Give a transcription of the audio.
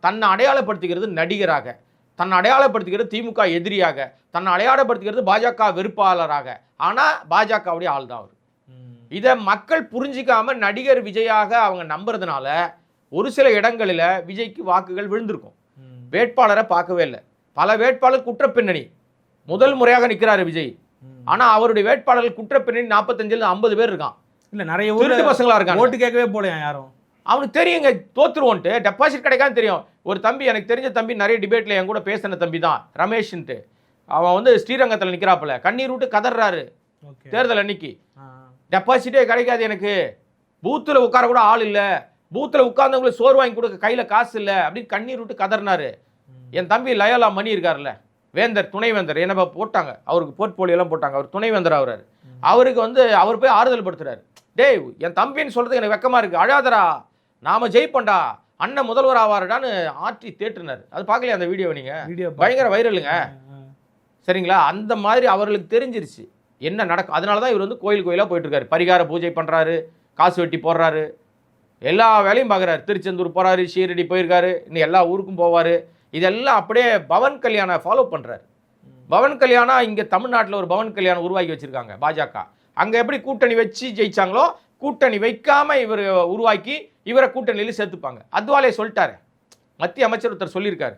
தன்னை அடையாளப்படுத்திக்கிறது நடிகராக, தன்னை அடையாளப்படுத்திக்கிறது திமுக எதிரியாக, தன்னை அடையாளப்படுத்திக்கிறது பாஜக வெறுப்பாளராக. ஆனால் பாஜகவுடைய ஆள் தான் அவர். இதை மக்கள் புரிஞ்சிக்காம நடிகர் விஜயாக அவங்க நம்புறதுனால ஒரு சில இடங்களில் விஜய்க்கு வாக்குகள் விழுந்திருக்கும். வேட்பாளரை பார்க்கவே இல்லை. பல வேட்பாளர் குற்றப்பின்னணி, முதல் முறையாக நிற்கிறாரு விஜய். ஆனால் அவருடைய வேட்பாளர்கள் குற்றப்பின்னணி 45 50 பேர் இருக்கான். இல்லை, நிறைய திருட்டு பசங்களா இருக்காங்க. ஓட்டு கேட்கவே போலையா யாரும். அவனுக்கு தெரியுங்க தோத்துருவோன்ட்டு, டெபாசிட் கிடைக்கான்னு தெரியும். ஒரு தம்பி, எனக்கு தெரிஞ்ச தம்பி, நிறைய டிபேட்டில் என் கூட பேசின தம்பி தான் ரமேஷ்ன்ட்டு. அவன் வந்து ஸ்ரீரங்கத்தில் நிற்கிறாப்புல, கண்ணீர் விட்டு கதறாரு தேர்தல் அன்னைக்கு. டெபாசிட்டே கிடைக்காது எனக்கு, பூத்தில் உட்கார கூட ஆள் இல்லை, பூத்தில் உட்கார்ந்தவங்களுக்கு சோறு வாங்கி கொடுக்க கையில் காசு இல்லை அப்படின்னு கண்ணீர் விட்டு கதறினாரு. என் தம்பி லயோலா மணி இருக்கார்ல, வேந்தர், துணைவேந்தர், என்ன போட்டாங்க அவருக்கு போர்ட்போலியோலாம் போட்டாங்க, அவர் துணைவேந்தர் ஆகுறாரு. அவருக்கு வந்து அவர் போய் ஆறுதல் படுத்துறாரு. டேய், என் தம்பின்னு சொல்றதுக்கு எனக்கு வெக்கமா இருக்கு, அழாதரா, நாம ஜெயிப்பண்டா, அண்ணன் முதல்வர் ஆவாருடான்னு ஆற்றி தேற்றினார். அது பார்க்கலையா அந்த வீடியோ? நீங்க பயங்கர வைரலுங்க, சரிங்களா? அந்த மாதிரி அவர்களுக்கு தெரிஞ்சிருச்சு என்ன நடக்கும். அதனால தான் இவர் வந்து கோயில் கோயிலாக போயிட்டு இருக்காரு, பரிகார பூஜை பண்ணுறாரு, காசு வெட்டி போடுறாரு, எல்லா வேலையும் பார்க்குறாரு. திருச்செந்தூர் போகிறாரு, ஷீரடி போயிருக்காரு, இன்னும் எல்லா ஊருக்கும் போவார். இதெல்லாம் அப்படியே பவன் கல்யாணை ஃபாலோ பண்ணுறாரு. பவன் கல்யாணம் இங்கே தமிழ்நாட்டில் ஒரு பவன் கல்யாணம் உருவாக்கி வச்சுருக்காங்க பாஜக. அங்கே எப்படி கூட்டணி வச்சு ஜெயிச்சாங்களோ, கூட்டணி வைக்காமல் இவர் உருவாக்கி இவரை கூட்டணியில் சேர்த்துப்பாங்க. அத்வாலே சொல்லிட்டாரு, மத்திய அமைச்சர் ஒருத்தர் சொல்லியிருக்காரு,